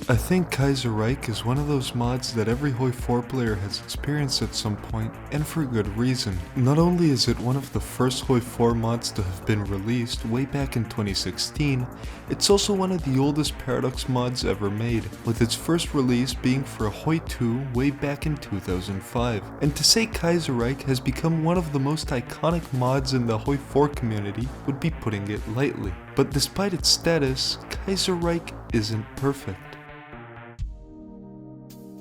I think Kaiserreich is one of those mods that every Hoi4 player has experienced at some point, and for good reason. Not only is it one of the first Hoi4 mods to have been released way back in 2016, it's also one of the oldest Paradox mods ever made, with its first release being for Hoi2 way back in 2005. And to say Kaiserreich has become one of the most iconic mods in the Hoi4 community would be putting it lightly. But despite its status, Kaiserreich isn't perfect.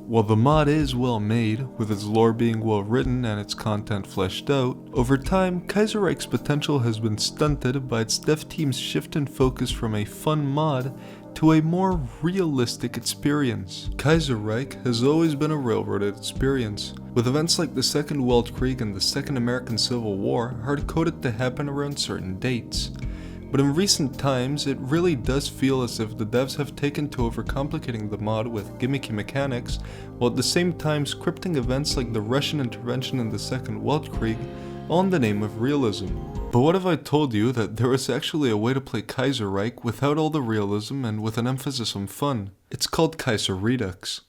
While the mod is well made, with its lore being well written and its content fleshed out, over time, Kaiserreich's potential has been stunted by its dev team's shift in focus from a fun mod to a more realistic experience. Kaiserreich has always been a railroaded experience, with events like the Second Weltkrieg and the Second American Civil War hard-coded to happen around certain dates. But in recent times, it really does feel as if the devs have taken to overcomplicating the mod with gimmicky mechanics, while at the same time scripting events like the Russian intervention in the Second Weltkrieg, all in the name of realism. But what if I told you that there was actually a way to play Kaiserreich without all the realism and with an emphasis on fun? It's called Kaiserredux.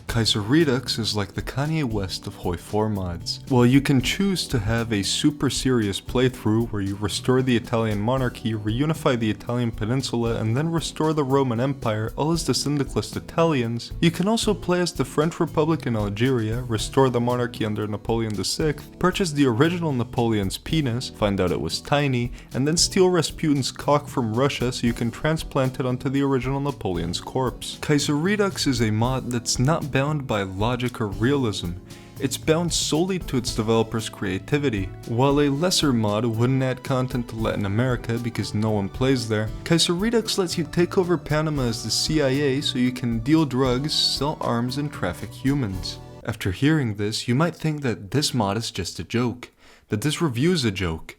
Kaiserredux is like the Kanye West of Hoi4 mods. While you can choose to have a super serious playthrough where you restore the Italian monarchy, reunify the Italian peninsula, and then restore the Roman Empire all as the syndicalist Italians, you can also play as the French Republic in Algeria, restore the monarchy under Napoleon VI, purchase the original Napoleon's penis, find out it was tiny, and then steal Rasputin's cock from Russia so you can transplant it onto the original Napoleon's corpse. Kaiserredux is a mod that's not bound by logic or realism. It's bound solely to its developer's creativity. While a lesser mod wouldn't add content to Latin America because no one plays there, Kaiserredux lets you take over Panama as the CIA so you can deal drugs, sell arms, and traffic humans. After hearing this, you might think that this mod is just a joke, that this review is a joke.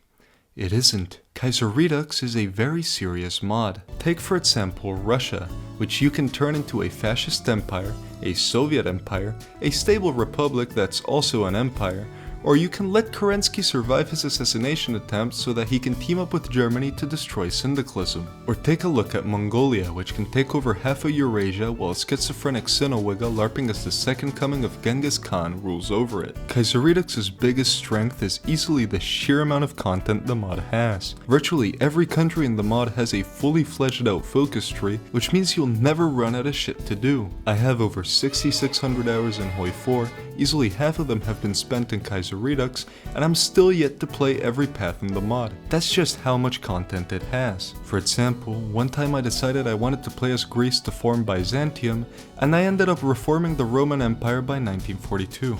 It isn't. Kaiserredux is a very serious mod. Take for example Russia, which you can turn into a fascist empire, a Soviet empire, a stable republic that's also an empire, or you can let Kerensky survive his assassination attempt so that he can team up with Germany to destroy syndicalism. Or take a look at Mongolia, which can take over half of Eurasia while a schizophrenic Sinowigga larping as the second coming of Genghis Khan rules over it. Kaiserredux's biggest strength is easily the sheer amount of content the mod has. Virtually every country in the mod has a fully fledged out focus tree, which means you'll never run out of shit to do. I have over 6,600 hours in Hoi4, easily half of them have been spent in Kaiserredux, and I'm still yet to play every path in the mod. That's just how much content it has. For example, one time I decided I wanted to play as Greece to form Byzantium, and I ended up reforming the Roman Empire by 1942.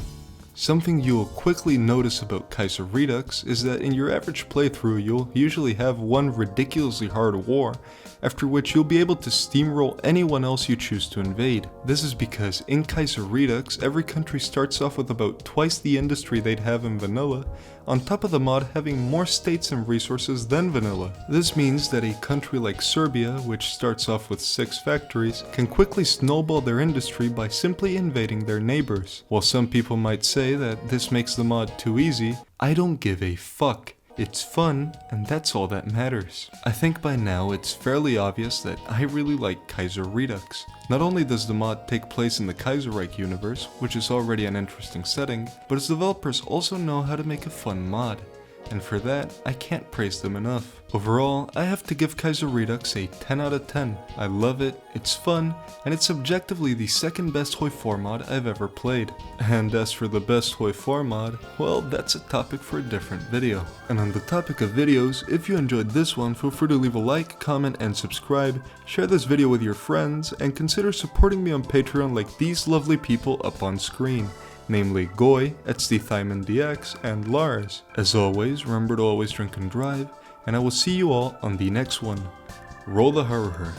Something you'll quickly notice about Kaiserredux is that in your average playthrough you'll usually have one ridiculously hard war, after which you'll be able to steamroll anyone else you choose to invade. This is because in Kaiserredux, every country starts off with about twice the industry they'd have in vanilla, on top of the mod having more states and resources than vanilla. This means that a country like Serbia, which starts off with 6 factories, can quickly snowball their industry by simply invading their neighbors. While some people might say that this makes the mod too easy, I don't give a fuck. It's fun, and that's all that matters. I think by now it's fairly obvious that I really like Kaiserredux. Not only does the mod take place in the Kaiserreich universe, which is already an interesting setting, but its developers also know how to make a fun mod. And for that, I can't praise them enough. Overall, I have to give Kaiserredux a 10 out of 10. I love it, it's fun, and it's objectively the second best Hoi4 mod I've ever played. And as for the best Hoi4 mod, well, that's a topic for a different video. And on the topic of videos, if you enjoyed this one, feel free to leave a like, comment, and subscribe, share this video with your friends, and consider supporting me on Patreon like these lovely people up on screen. Namely Goy, EtsyThymanDX, and Lars. As always, remember to always drink and drive, and I will see you all on the next one. Roll the horror.